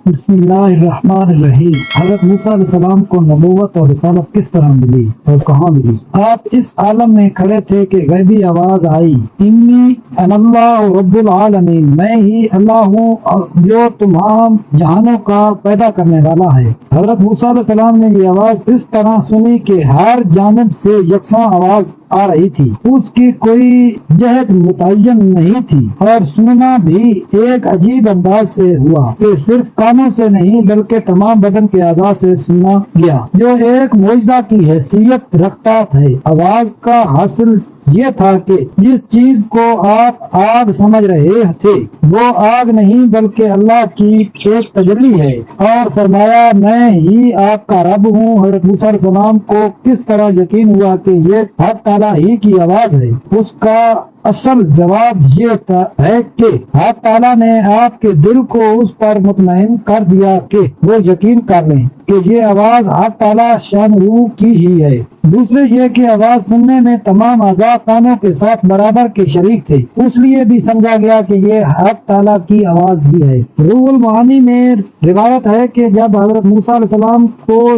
بسم اللہ الرحمن الرحیم۔ حضرت موسیٰ علیہ السلام کو نبوت اور رسالت کس طرح ملی اور کہاں ملی؟ آپ اس عالم میں کھڑے تھے کہ غیبی آواز آئی، انی انا اللہ رب العالمین، میں ہی اللہ ہوں جو تمام جہانوں کا پیدا کرنے والا ہے۔ حضرت موسیٰ علیہ السلام نے یہ آواز اس طرح سنی کہ ہر جانب سے یکساں آواز آ رہی تھی، اس کی کوئی جہت متعین نہیں تھی، اور سننا بھی ایک عجیب انداز سے ہوا کہ صرف کانوں سے نہیں بلکہ تمام بدن کے اعضاء سے سنا گیا، جو ایک معجزہ کی حیثیت رکھتا ہے۔ آواز کا حاصل یہ تھا کہ جس چیز کو آپ آگ سمجھ رہے تھے وہ آگ نہیں بلکہ اللہ کی ایک تجلی ہے، اور فرمایا میں ہی آپ کا رب ہوں۔ حضرت موسیٰ علیہ السلام کو کس طرح یقین ہوا کہ یہ حق تعالیٰ ہی کی آواز ہے؟ اس کا اصل جواب یہ ہے کہ حق تعالیٰ نے آپ کے دل کو اس پر مطمئن کر دیا کہ وہ یقین کر لیں کہ یہ آواز حق تعالیٰ شانہ کی ہی ہے۔ دوسرے یہ کہ آواز سننے میں تمام اعضاء کانوں کے ساتھ برابر کے شریک تھے، اس لیے بھی سمجھا گیا کہ یہ حق تعالیٰ کی آواز ہی ہے۔ روح المعانی میں روایت ہے کہ جب حضرت موسیٰ علیہ السلام کو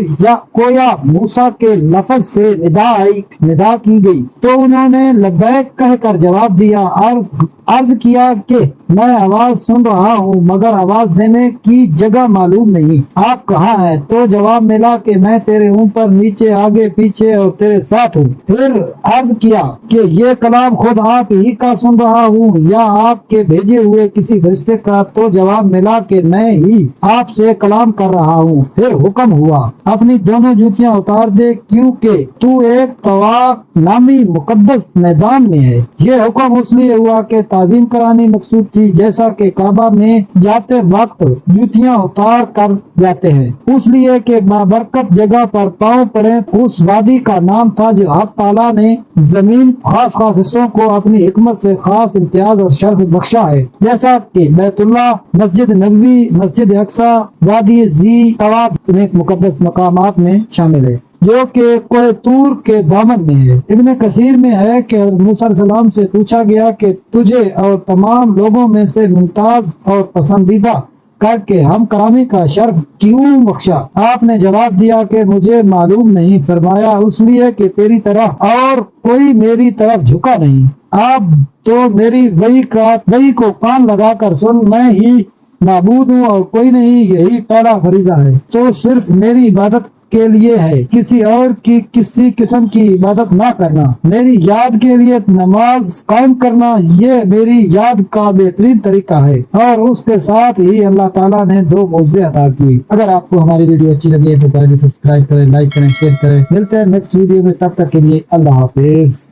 کویا موسیٰ کے لفظ سے ندا کی گئی تو انہوں نے لبیک کہہ کر جواب دیا، عرض کیا کہ میں آواز سن رہا ہوں مگر آواز دینے کی جگہ معلوم نہیں، آپ کہاں ہیں؟ تو جواب ملا کہ میں تیرے اوپر نیچے آگے پیچھے اور تیرے ساتھ ہوں۔ پھر عرض کیا کہ یہ کلام خود آپ ہی کا سن رہا ہوں یا آپ کے بھیجے ہوئے کسی فرشتے کا؟ تو جواب ملا کہ میں ہی آپ سے کلام کر رہا ہوں۔ پھر حکم ہوا اپنی دونوں جوتیاں اتار دے کیونکہ تو ایک طواق نامی مقدس میدان میں ہے۔ یہ حکم اس لیے ہوا کہ تعظیم کرانی مقصود تھی، جیسا کہ کعبہ میں جاتے وقت جوتیاں اتار کر جاتے ہیں، اس لیے کہ بابرکت جگہ پر پاؤں پڑے۔ اس وادی کا نام تھا جو حق تعالیٰ نے زمین خاص حصوں کو اپنی حکمت سے خاص امتیاز اور شرف بخشا ہے، جیسا کہ بیت اللہ، مسجد نبوی، مسجد اقصی، وادی زی طواف نیک مقدس مقامات میں شامل ہے، جو کہ کوہ طور کے دامن میں ہے۔ ابن کثیر میں ہے کہ حضرت موسیٰ علیہ السلام سے پوچھا گیا کہ تجھے اور تمام لوگوں میں سے ممتاز اور پسندیدہ کر کے ہم کرامی کا شرف کیوں بخشا؟ آپ نے جواب دیا کہ مجھے معلوم نہیں۔ فرمایا اس لیے کہ تیری طرح اور کوئی میری طرف جھکا نہیں، آپ تو میری وحی کو کان لگا کر سن، میں ہی معبود ہوں اور کوئی نہیں، یہی پہلا فریضہ ہے تو صرف میری عبادت کے لیے ہے، کسی اور کی کسی قسم کی عبادت نہ کرنا، میری یاد کے لیے نماز قائم کرنا، یہ میری یاد کا بہترین طریقہ ہے۔ اور اس کے ساتھ ہی اللہ تعالیٰ نے 2 معجزے عطا کی۔ اگر آپ کو ہماری ویڈیو اچھی لگے تو پہلے سبسکرائب کریں، لائک کریں، شیئر کریں۔ ملتے ہیں نیکسٹ ویڈیو میں، تب تک کے لیے اللہ حافظ۔